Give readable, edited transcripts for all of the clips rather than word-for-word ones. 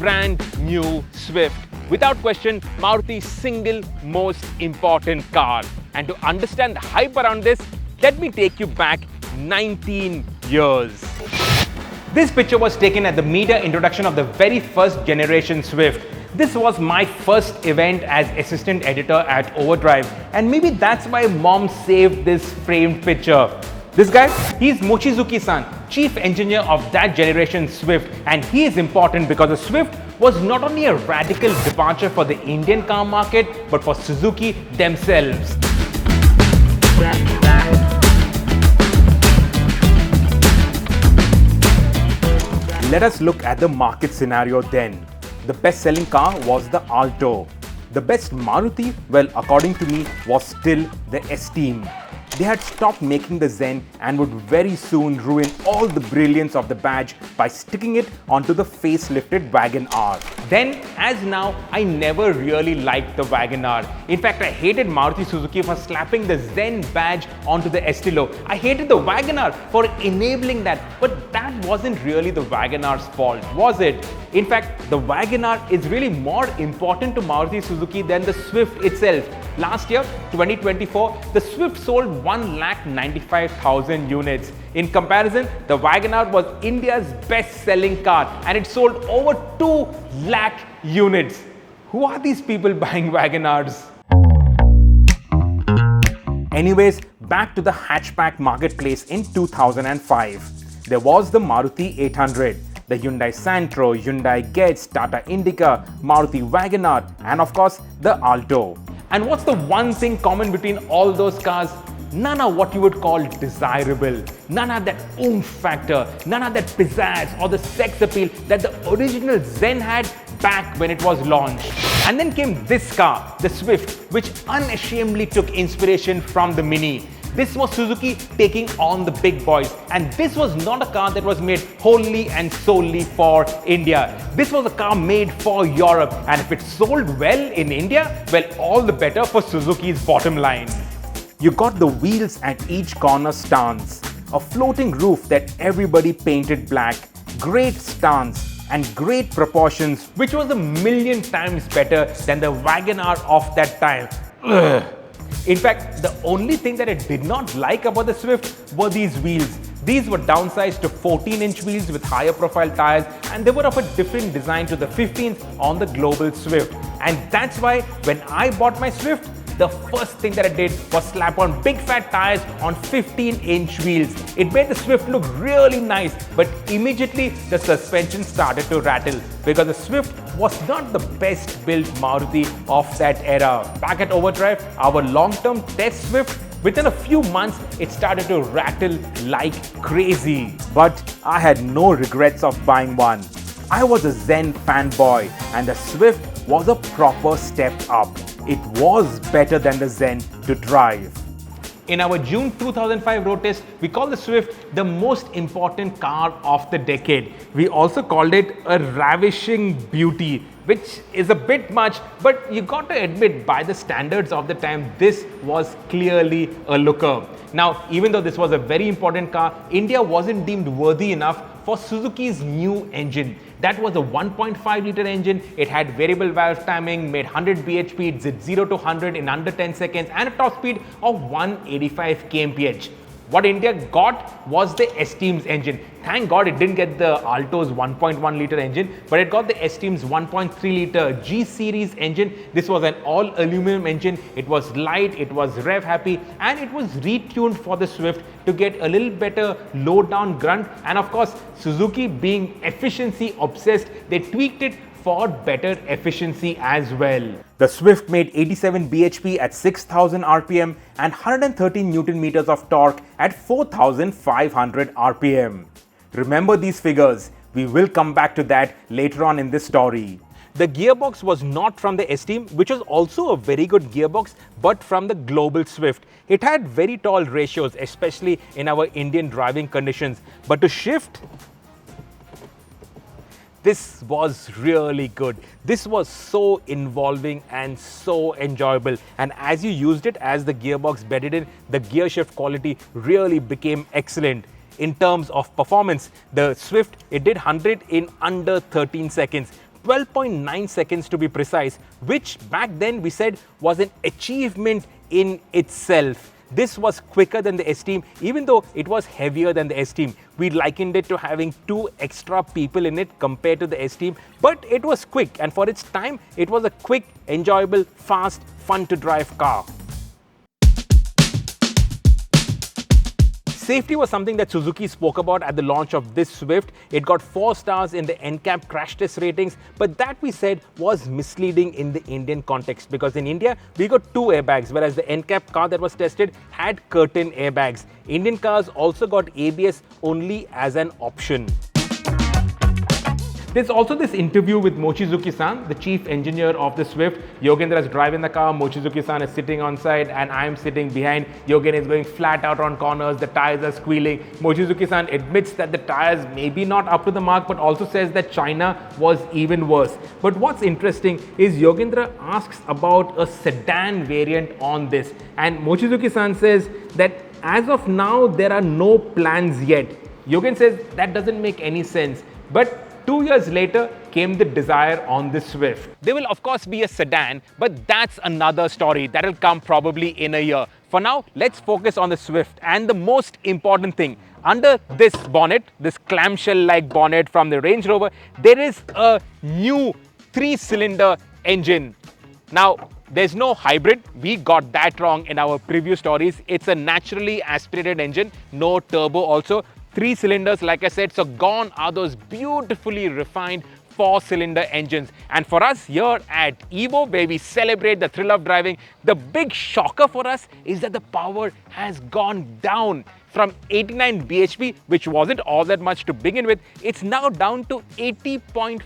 brand new Swift. Without question, Maruti's single most important car. And to understand the hype around this, let me take you back 19 years. This picture was taken at the media introduction of the very first generation Swift. This was my first event as assistant editor at Overdrive, and maybe that's why mom saved this framed picture. This guy, he's Mochizuki-san, chief engineer of that generation Swift, and he is important because the Swift was not only a radical departure for the Indian car market, but for Suzuki themselves. Let us look at the market scenario then. The best-selling car was the Alto. The best Maruti, well, according to me, was still the Esteem. They had stopped making the Zen and would very soon ruin all the brilliance of the badge by sticking it onto the facelifted WagonR. Then, as now, I never really liked the WagonR. In fact, I hated Maruti Suzuki for slapping the Zen badge onto the Estilo. I hated the WagonR for enabling that, but that wasn't really the WagonR's fault, was it? In fact, the WagonR is really more important to Maruti Suzuki than the Swift itself. Last year, 2024, the Swift sold 1,95,000 units. In comparison, the WagonR was India's best-selling car and it sold over 2 lakh units. Who are these people buying WagonRs? Anyways, back to the hatchback marketplace in 2005. There was the Maruti 800. The Hyundai Santro, Hyundai Getz, Tata Indica, Maruti WagonR, and of course, the Alto. And what's the one thing common between all those cars? None are what you would call desirable. None have that oomph factor, none have that pizzazz or the sex appeal that the original Zen had back when it was launched. And then came this car, the Swift, which unashamedly took inspiration from the Mini. This was Suzuki taking on the big boys, and this was not a car that was made wholly and solely for India. This was a car made for Europe, and if it sold well in India, well, all the better for Suzuki's bottom line. You got the wheels at each corner stance, a floating roof that everybody painted black, great stance, and great proportions, which was 1,000,000 times better than the WagonR of that time. Ugh. In fact, the only thing that I did not like about the Swift were these wheels. These were downsized to 14-inch wheels with higher profile tires, and they were of a different design to the 15th on the global Swift. And that's why when I bought my Swift, the first thing that I did was slap on big fat tires on 15-inch wheels. It made the Swift look really nice, but immediately the suspension started to rattle because the Swift was not the best built Maruti of that era. Back at Overdrive, our long-term test Swift, within a few months, it started to rattle like crazy. But I had no regrets of buying one. I was a Zen fanboy, and the Swift was a proper step up. It was better than the Zen to drive. In our June 2005 road test, we called the Swift the most important car of the decade. We also called it a ravishing beauty, which is a bit much, but you got to admit, by the standards of the time, this was clearly a looker. Now, even though this was a very important car, India wasn't deemed worthy enough for Suzuki's new engine. That was a 1.5 liter engine. It had variable valve timing, made 100 bhp, it did 0 to 100 in under 10 seconds, and a top speed of 185 kmph. What India got was the Esteem's engine. Thank God it didn't get the Alto's 1.1 liter engine, but it got the Esteem's 1.3 liter G series engine. This was an all aluminum engine. It was light, it was rev happy, and it was retuned for the Swift to get a little better low down grunt. And of course, Suzuki being efficiency obsessed, they tweaked it for better efficiency as well. The Swift made 87 bhp at 6,000 rpm and 113 Newton meters of torque at 4,500 rpm. Remember these figures. We will come back to that later on in this story. The gearbox was not from the Esteem, which was also a very good gearbox, but from the global Swift. It had very tall ratios, especially in our Indian driving conditions. But to shift, this was really good. This was so involving and so enjoyable. And as you used it, as the gearbox bedded in, the gear shift quality really became excellent. In terms of performance, the Swift, it did 100 in under 13 seconds. 12.9 seconds to be precise, which back then we said was an achievement in itself. This was quicker than the S-Team, even though it was heavier than the S-Team. We likened it to having 2 extra people in it compared to the S-Team, but it was quick, and for its time, it was a quick, enjoyable, fast, fun to drive car. Safety was something that Suzuki spoke about at the launch of this Swift. It got 4 stars in the NCAP crash test ratings, but that we said was misleading in the Indian context, because in India we got 2 airbags, whereas the NCAP car that was tested had curtain airbags. Indian cars also got ABS only as an option. There's also this interview with Mochizuki-san, the chief engineer of the Swift. Yogendra is driving the car, Mochizuki-san is sitting on side, and I'm sitting behind. Yogen is going flat out on corners, the tires are squealing. Mochizuki-san admits that the tires may be not up to the mark, but also says that China was even worse. But what's interesting is Yogendra asks about a sedan variant on this, and Mochizuki-san says that as of now, there are no plans yet. Yogen says that doesn't make any sense, but 2 years later came the Dzire on the Swift. There will of course be a sedan, but that's another story. That'll come probably in a year. For now, let's focus on the Swift, and the most important thing. Under this bonnet, this clamshell-like bonnet from the Range Rover, there is a new 3-cylinder engine. Now, there's no hybrid. We got that wrong in our previous stories. It's a naturally aspirated engine, no turbo also. 3 cylinders, like I said, so gone are those beautifully refined 4-cylinder engines. And for us here at Evo, where we celebrate the thrill of driving, the big shocker for us is that the power has gone down from 89 bhp, which wasn't all that much to begin with. It's now down to 80.5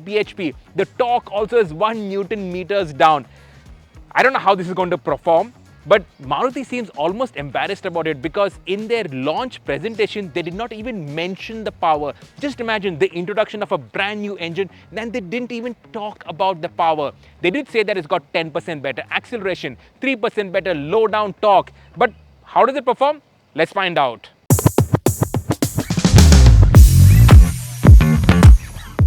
bhp. The torque also is 1 Newton meters down. I don't know how this is going to perform, but Maruti seems almost embarrassed about it, because in their launch presentation, they did not even mention the power. Just imagine the introduction of a brand new engine, and they didn't even talk about the power. They did say that it's got 10% better acceleration, 3% better low down torque. But how does it perform? Let's find out.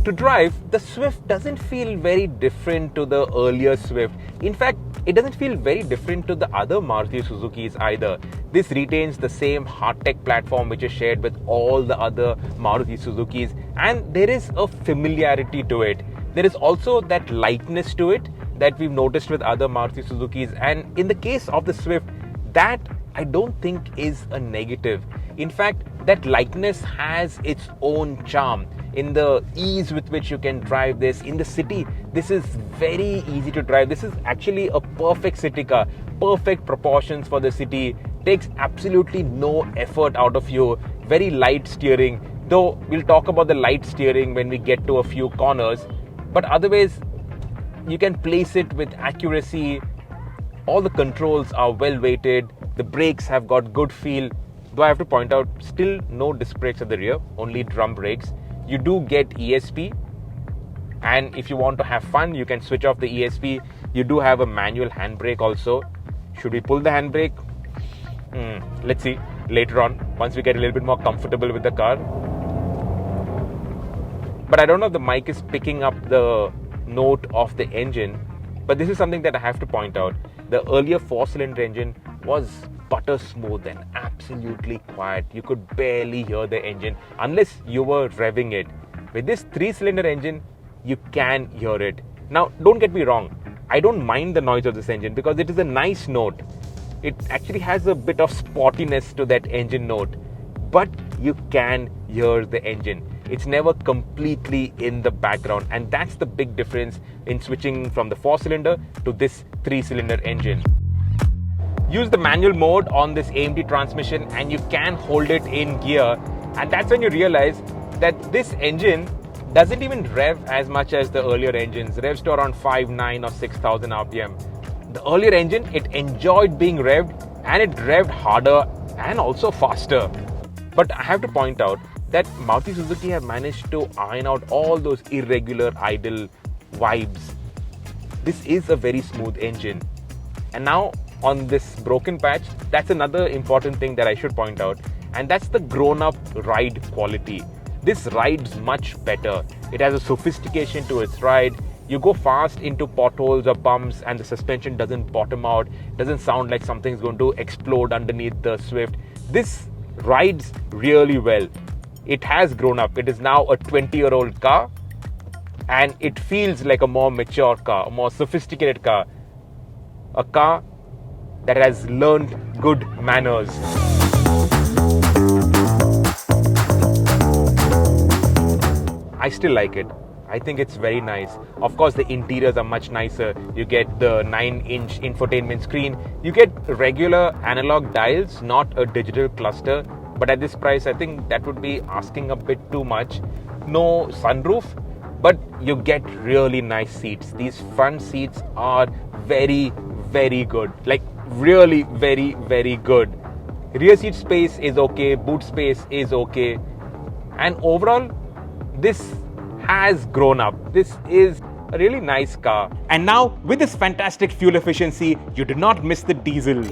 To drive, the Swift doesn't feel very different to the earlier Swift. In fact, it doesn't feel very different to the other Maruti Suzukis either. This retains the same hard-tech platform which is shared with all the other Maruti Suzukis, and there is a familiarity to it. There is also that lightness to it that we've noticed with other Maruti Suzukis, and in the case of the Swift, that I don't think is a negative. In fact, that lightness has its own charm. In the ease with which you can drive this in the city, this is very easy to drive. This is actually a perfect city car, perfect proportions for the city, takes absolutely no effort out of you, very light steering, though we'll talk about the light steering when we get to a few corners, but otherwise you can place it with accuracy. All the controls are well weighted, the brakes have got good feel, though I have to point out, still no disc brakes at the rear, only drum brakes. You do get ESP, and if you want to have fun, you can switch off the ESP. You do have a manual handbrake also. Should we pull the handbrake? Let's see later on, once we get a little bit more comfortable with the car. But I don't know if the mic is picking up the note of the engine, but this is something that I have to point out. The earlier 4-cylinder engine was butter smooth and absolutely quiet. You could barely hear the engine unless you were revving it. With this 3-cylinder engine, you can hear it. Now, don't get me wrong, I don't mind the noise of this engine because it is a nice note. It actually has a bit of sportiness to that engine note, but you can hear the engine. It's never completely in the background, and that's the big difference in switching from the 4-cylinder to this 3-cylinder engine. Use the manual mode on this AMD transmission and you can hold it in gear, and that's when you realize that this engine doesn't even rev as much as the earlier engines. Revs to around 5,900 or 6,000 RPM. The earlier engine, it enjoyed being revved, and it revved harder and also faster. But I have to point out that Maruti Suzuki have managed to iron out all those irregular idle vibes. This is a very smooth engine. And now on this broken patch, that's another important thing that I should point out, and that's the grown-up ride quality. This rides much better, It has a sophistication to its ride. You go fast into potholes or bumps and the suspension doesn't bottom out, doesn't sound like something's going to explode underneath the Swift. This rides really well. It has grown up. It is now a 20-year-old car and it feels like a more mature car, a more sophisticated car, a car that has learned good manners. I still like it. I think it's very nice. Of course, the interiors are much nicer. You get the 9-inch infotainment screen. You get regular analog dials, not a digital cluster. But at this price, I think that would be asking a bit too much. No sunroof, but you get really nice seats. These front seats are very, very good. Like really very, very good. Rear seat space is okay. Boot space is okay. And overall, this has grown up. This is a really nice car. And now, with this fantastic fuel efficiency, you do not miss the diesel.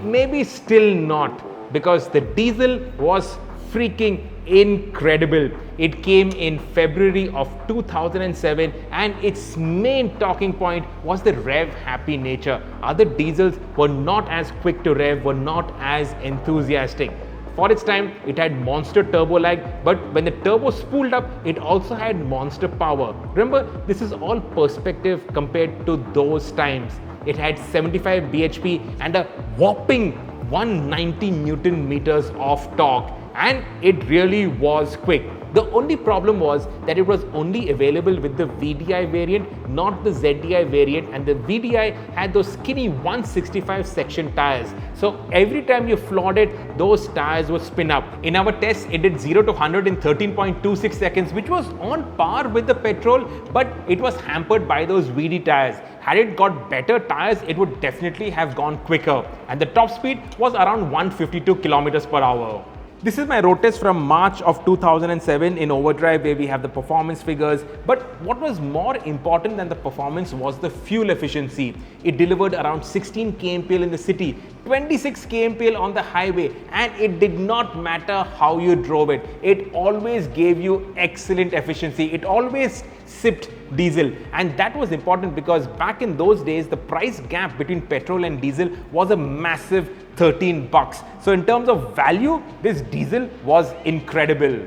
Maybe still not, because the diesel was freaking incredible. It came in February of 2007 and its main talking point was the rev happy nature. Other diesels were not as quick to rev, were not as enthusiastic. For its time, it had monster turbo lag, but when the turbo spooled up, it also had monster power. Remember, this is all perspective compared to those times. It had 75 bhp and a whopping 190 Newton meters of torque, and it really was quick. The only problem was that it was only available with the VDI variant, not the ZDI variant, and the VDI had those skinny 165 section tires. So every time you floored it, those tires would spin up. In our test, it did 0 to 100 in 13.26 seconds, which was on par with the petrol, but it was hampered by those VD tires. Had it got better tires, it would definitely have gone quicker. And the top speed was around 152 kilometers per hour. This is my road test from March of 2007 in Overdrive, where we have the performance figures. But what was more important than the performance was the fuel efficiency. It delivered around 16 kmpl in the city, 26 kmpl on the highway, and it did not matter how you drove it. It always gave you excellent efficiency. It always sipped diesel, and that was important because back in those days the price gap between petrol and diesel was a massive $13. So in terms of value, this diesel was incredible.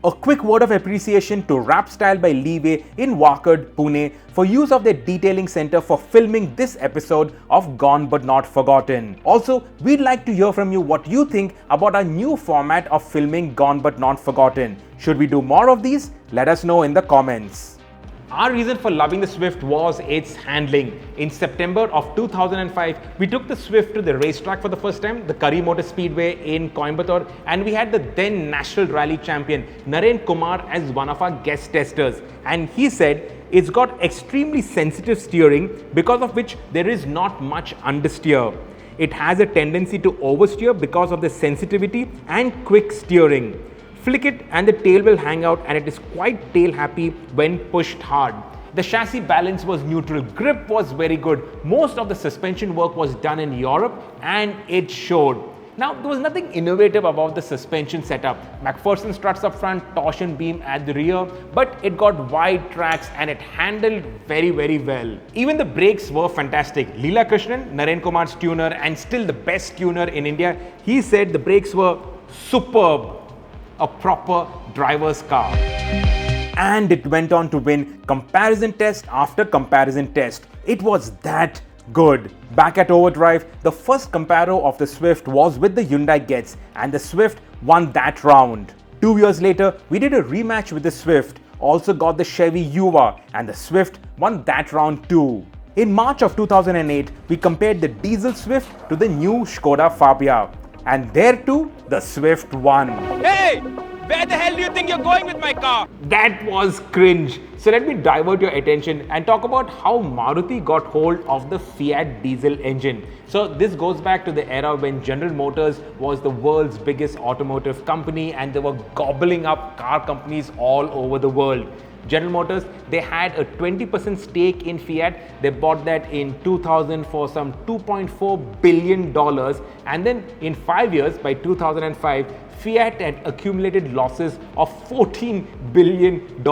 A quick word of appreciation to Rap Style by Leeway in Wakad, Pune for use of their detailing center for filming this episode of Gone But Not Forgotten. Also, we'd like to hear from you what you think about our new format of filming Gone But Not Forgotten. Should we do more of these? Let us know in the comments. Our reason for loving the Swift was its handling. In September of 2005, we took the Swift to the racetrack for the first time, the Curry Motor Speedway in Coimbatore, and we had the then National Rally champion, Naren Kumar, as one of our guest testers. And he said, it's got extremely sensitive steering, because of which there is not much understeer. It has a tendency to oversteer because of the sensitivity and quick steering. Flick it and the tail will hang out, and it is quite tail happy when pushed hard. The chassis balance was neutral, grip was very good. Most of the suspension work was done in Europe and it showed. Now, there was nothing innovative about the suspension setup. McPherson struts up front, torsion beam at the rear, but it got wide tracks and it handled very, very well. Even the brakes were fantastic. Leela Krishnan, Naren Kumar's tuner and still the best tuner in India, he said the brakes were superb. A proper driver's car. And it went on to win comparison test after comparison test. It was that good. Back at Overdrive, the first comparo of the Swift was with the Hyundai Getz, and the Swift won that round. 2 years later, we did a rematch with the Swift, also got the Chevy Yuva, and the Swift won that round too. In March of 2008, we compared the diesel Swift to the new Skoda Fabia. And there too, the Swift won. Hey! Where the hell do you think you're going with my car? That was cringe. So let me divert your attention and talk about how Maruti got hold of the Fiat diesel engine. So this goes back to the era when General Motors was the world's biggest automotive company and they were gobbling up car companies all over the world. General Motors, they had a 20% stake in Fiat. They bought that in 2000 for some $2.4 billion. And then in 5 years, by 2005, Fiat had accumulated losses of $14 billion.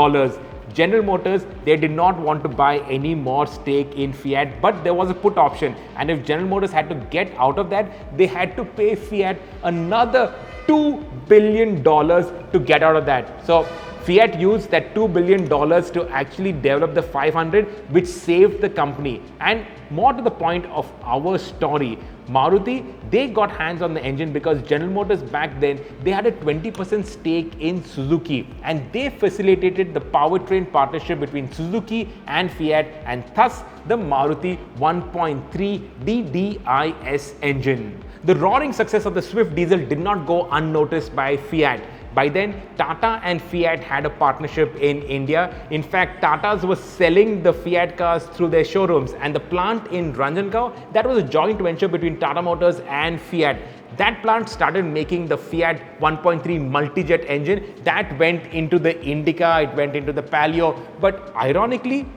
General Motors, they did not want to buy any more stake in Fiat, but there was a put option. And if General Motors had to get out of that, they had to pay Fiat another $2 billion to get out of that. So Fiat used that $2 billion to actually develop the 500, which saved the company. And more to the point of our story, Maruti, they got hands on the engine because General Motors back then, they had a 20% stake in Suzuki, and they facilitated the powertrain partnership between Suzuki and Fiat, and thus the Maruti 1.3 DDiS engine. The roaring success of the Swift diesel did not go unnoticed by Fiat. By then, Tata and Fiat had a partnership in India. In fact, Tata's was selling the Fiat cars through their showrooms, and the plant in Ranjangaon, that was a joint venture between Tata Motors and Fiat. That plant started making the Fiat 1.3 Multijet engine that went into the Indica, it went into the Palio, but ironically,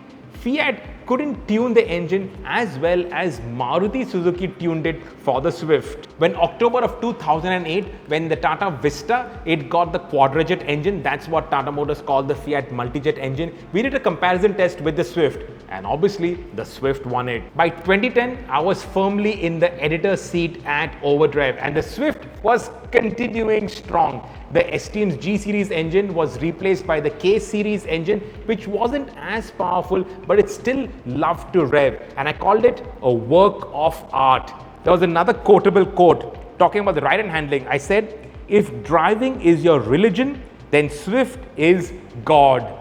Fiat couldn't tune the engine as well as Maruti Suzuki tuned it for the Swift. When October of 2008, when the Tata Vista, it got the Quadrajet engine, that's what Tata Motors called the Fiat Multijet engine, we did a comparison test with the Swift, and obviously the Swift won it. By 2010, I was firmly in the editor's seat at Overdrive, and the Swift was continuing strong. The esteemed G series engine was replaced by the K series engine, which wasn't as powerful, but it still loved to rev, and I called it a work of art. There was another quotable quote talking about the ride and handling. I said, if driving is your religion, then Swift is God.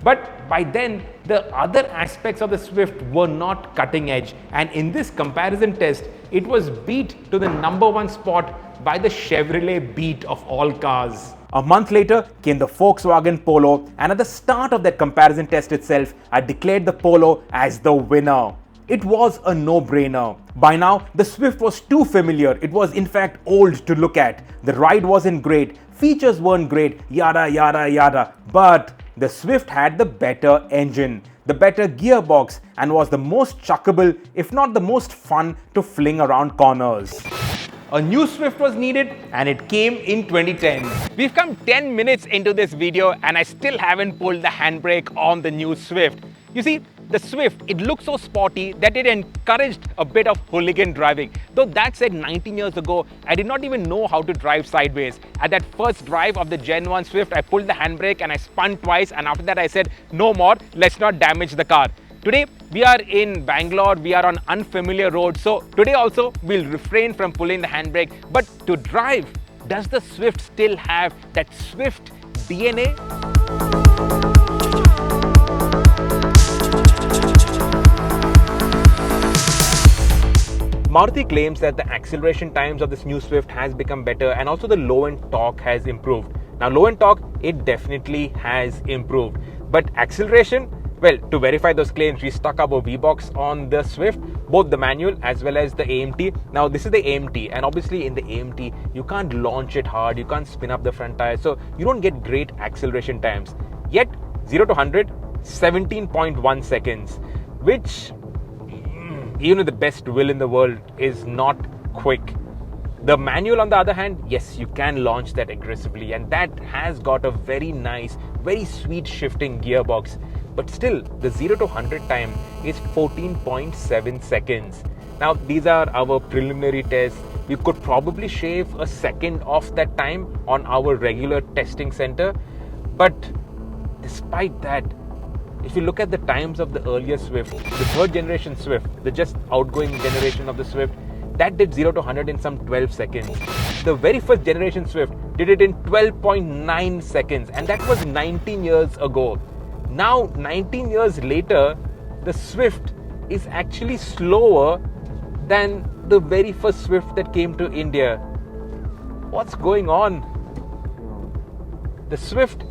But by then, the other aspects of the Swift were not cutting edge, and in this comparison test, it was beat to the #1 spot by the Chevrolet Beat of all cars. A month later came the Volkswagen Polo, and at the start of that comparison test itself, I declared the Polo as the winner. It was a no-brainer. By now, the Swift was too familiar. It was in fact old to look at. The ride wasn't great, features weren't great, yada yada yada. But the Swift had the better engine, the better gearbox, and was the most chuckable, if not the most fun to fling around corners. A new Swift was needed, and it came in 2010. We've come 10 minutes into this video and I still haven't pulled the handbrake on the new Swift. You see, the Swift, it looks so sporty that it encouraged a bit of hooligan driving. Though that said, 19 years ago, I did not even know how to drive sideways. At that first drive of the Gen 1 Swift, I pulled the handbrake and I spun twice, and after that I said, no more, let's not damage the car. Today, we are in Bangalore, we are on unfamiliar roads, so today also we'll refrain from pulling the handbrake. But to drive, does the Swift still have that Swift DNA? Maruti claims that the acceleration times of this new Swift has become better, and also the low-end torque has improved. Now, low-end torque, it definitely has improved, but acceleration, well, to verify those claims, we stuck our V-Box on the Swift, both the manual as well as the AMT. Now, this is the AMT, and obviously in the AMT, you can't launch it hard, you can't spin up the front tire, so you don't get great acceleration times. Yet, 0 to 100, 17.1 seconds, which, even with the best will in the world, is not quick. The manual, on the other hand, yes, you can launch that aggressively, and that has got a very nice, very sweet shifting gearbox. But still, the 0 to 100 time is 14.7 seconds. Now, these are our preliminary tests. We could probably shave a second off that time on our regular testing center. But despite that, if you look at the times of the earlier Swift, the third generation Swift, the just outgoing generation of the Swift, that did 0 to 100 in some 12 seconds. The very first generation Swift did it in 12.9 seconds, and that was 19 years ago. Now, 19 years later, the Swift is actually slower than the very first Swift that came to India. What's going on? The Swift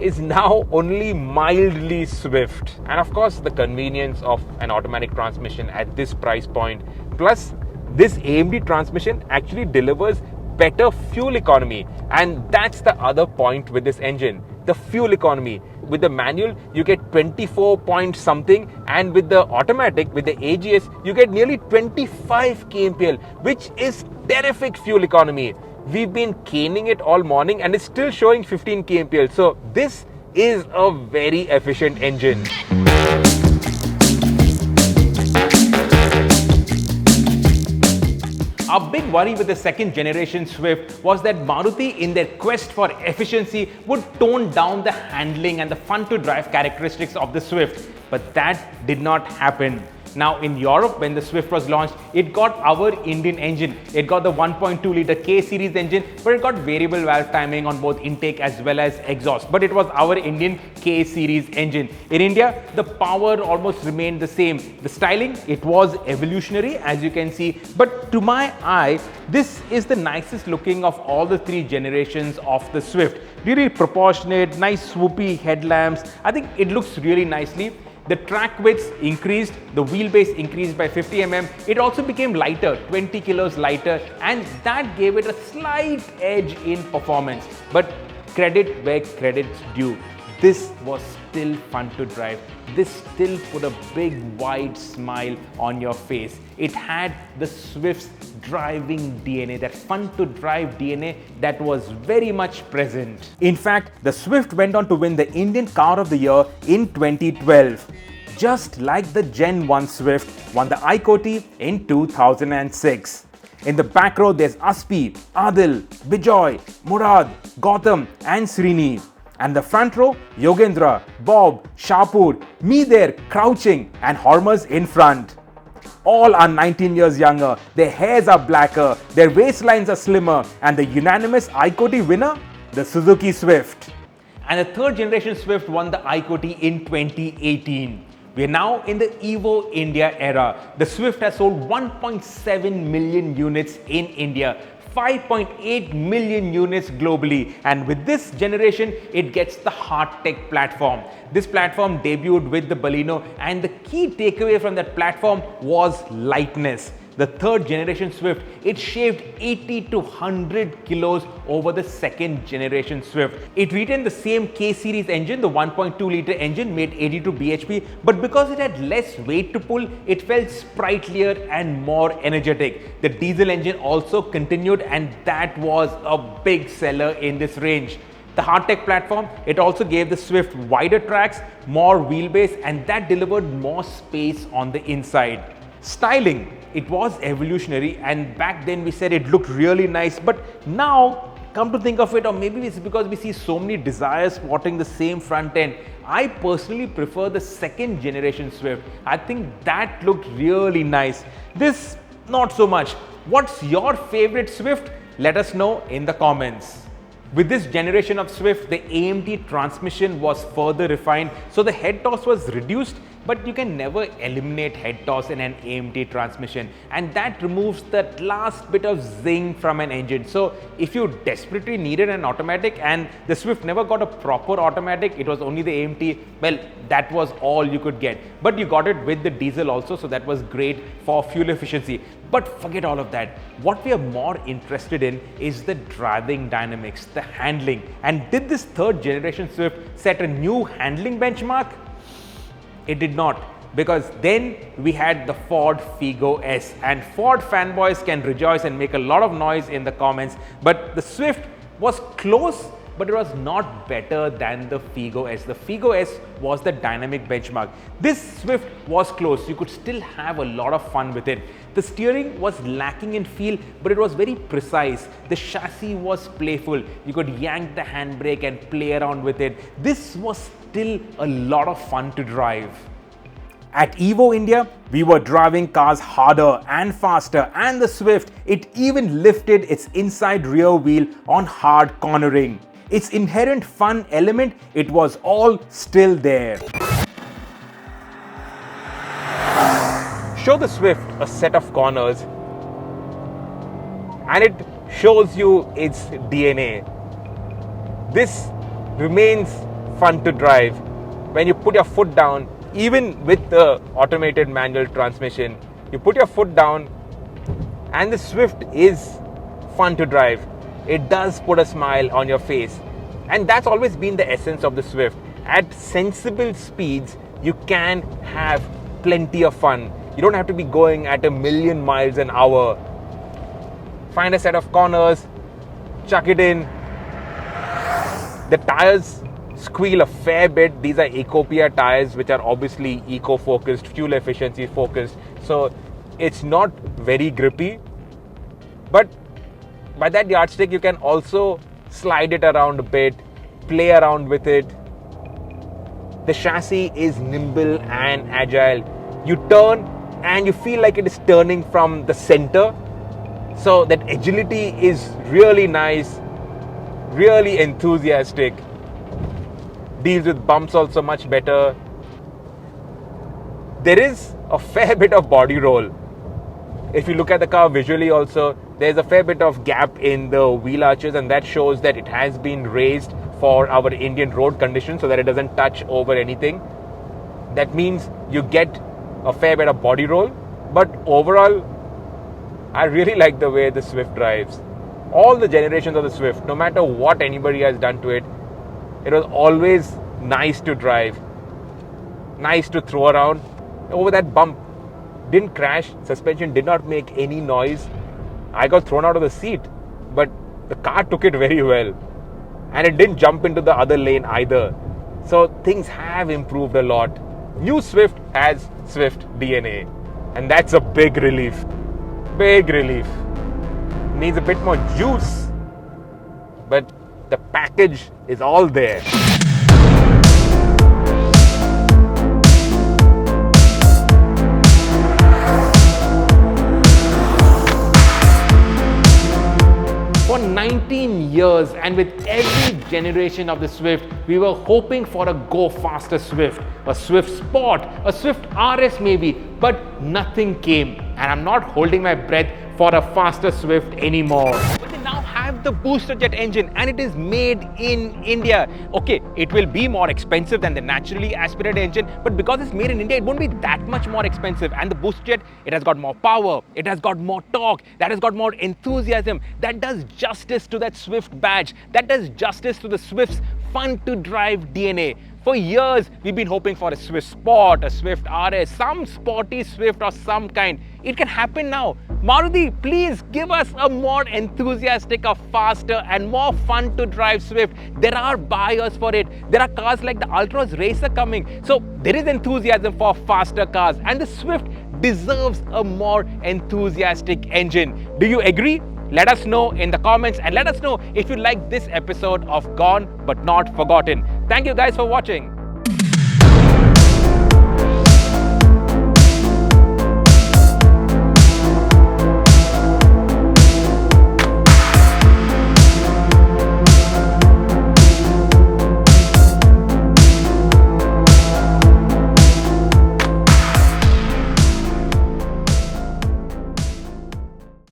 is now only mildly swift, and of course the convenience of an automatic transmission at this price point, plus this AMD transmission actually delivers better fuel economy, and that's the other point with this engine. the fuel economy. With the manual, you get 24 point something, and with the automatic, with the AGS, you get nearly 25 kmpl, which is terrific fuel economy. We've been caning it all morning and it's still showing 15 kmpl. So this is a very efficient engine. Our big worry with the second generation Swift was that Maruti, in their quest for efficiency, would tone down the handling and the fun to drive characteristics of the Swift. But that did not happen. Now in Europe, when the Swift was launched, it got our Indian engine. It got the 1.2 litre K series engine, but it got variable valve timing on both intake as well as exhaust. But it was our Indian K series engine. In India, the power almost remained the same. The styling, it was evolutionary, as you can see. But to my eye, this is the nicest looking of all the three generations of the Swift. Really proportionate, nice swoopy headlamps. I think it looks really nicely. The track widths increased, the wheelbase increased by 50 mm. It also became lighter, 20 kilos lighter, and that gave it a slight edge in performance. But credit where credit's due. This was still fun to drive. This still put a big wide smile on your face. It had the Swift's driving DNA, that fun to drive DNA that was very much present. In fact, the Swift went on to win the Indian Car of the Year in 2012. Just like the Gen 1 Swift won the ICOTY in 2006. In the back row, there's Aspi, Adil, Bijoy, Murad, Gautam and Srini. And the front row, Yogendra, Bob, Shapur, me there crouching, and Hormuz in front. All are 19 years younger, their hairs are blacker, their waistlines are slimmer, and the unanimous ICOTY winner, the Suzuki Swift. And the third generation Swift won the ICOTY in 2018. We are now in the Evo India era. The Swift has sold 1.7 million units in India, 5.8 million units globally, and with this generation it gets the hard-tech platform. This platform debuted with the Baleno, and the key takeaway from that platform was lightness. The third generation Swift, it shaved 80 to 100 kilos over the second generation Swift. It retained the same K series engine, the 1.2 litre engine made 82 bhp, but because it had less weight to pull, it felt sprightlier and more energetic. The diesel engine also continued, and that was a big seller in this range. The hard-tech platform, it also gave the Swift wider tracks, more wheelbase, and that delivered more space on the inside. Styling, it was evolutionary, and back then we said it looked really nice, but now come to think of it, or maybe it's because we see so many Dzire sporting the same front end, I personally prefer the second generation Swift. I think that looked really nice. This, not so much. What's your favorite Swift? Let us know in the comments. With this generation of Swift, the AMT transmission was further refined, so the head toss was reduced, but you can never eliminate head toss in an AMT transmission, and that removes that last bit of zing from an engine. So if you desperately needed an automatic and the Swift never got a proper automatic, it was only the AMT, well, that was all you could get. But you got it with the diesel also, so that was great for fuel efficiency. But forget all of that. What we are more interested in is the driving dynamics, the handling. And did this third generation Swift set a new handling benchmark? It did not, because then we had the Ford Figo S, and Ford fanboys can rejoice and make a lot of noise in the comments, but the Swift was close, but it was not better than the Figo S. The Figo S was the dynamic benchmark. This Swift was close. You could still have a lot of fun with it. The steering was lacking in feel, but it was very precise. The chassis was playful. You could yank the handbrake and play around with it. This was still a lot of fun to drive. At Evo India, we were driving cars harder and faster, and the Swift, it even lifted its inside rear wheel on hard cornering. Its inherent fun element, it was all still there. Show the Swift a set of corners and it shows you its DNA. This remains fun to drive. When you put your foot down, even with the automated manual transmission, you put your foot down and the Swift is fun to drive. It does put a smile on your face. And that's always been the essence of the Swift. At sensible speeds, you can have plenty of fun. You don't have to be going at 1,000,000 miles an hour. Find a set of corners, chuck it in. The tires squeal a fair bit. These are ICOTY tires, which are obviously eco-focused, fuel efficiency focused. So it's not very grippy. But by that yardstick, you can also slide it around a bit, play around with it. The chassis is nimble and agile. You turn and you feel like it is turning from the center. So that agility is really nice, really enthusiastic. Deals with bumps also much better. There is a fair bit of body roll. If you look at the car visually also, there's a fair bit of gap in the wheel arches, and that shows that it has been raised for our Indian road conditions so that it doesn't touch over anything. That means you get a fair bit of body roll, but overall, I really like the way the Swift drives. All the generations of the Swift, no matter what anybody has done to it, it was always nice to drive, nice to throw around. Over that bump, didn't crash, suspension did not make any noise. I got thrown out of the seat, but the car took it very well. And it didn't jump into the other lane either. So things have improved a lot. New Swift has Swift DNA. And that's a big relief. Big relief. Needs a bit more juice. But the package is all there. For 19 years, and with every generation of the Swift, we were hoping for a go faster Swift, a Swift Sport, a Swift RS maybe, but nothing came. And I'm not holding my breath for a faster Swift anymore. But they now have the Boosterjet engine, and it is made in India. Okay, it will be more expensive than the naturally aspirated engine, but because it's made in India, it won't be that much more expensive. And the Boosterjet, it has got more power, it has got more torque, that has got more enthusiasm, that does justice to that Swift badge, that does justice to the Swift's fun to drive DNA. For years, we've been hoping for a Swift Sport, a Swift RS, some sporty Swift of some kind. It can happen now. Maruti, please give us a more enthusiastic, a faster and more fun to drive Swift. There are buyers for it. There are cars like the Ultros Racer coming. So there is enthusiasm for faster cars, and the Swift deserves a more enthusiastic engine. Do you agree? Let us know in the comments, and let us know if you like this episode of Gone But Not Forgotten. Thank you guys for watching.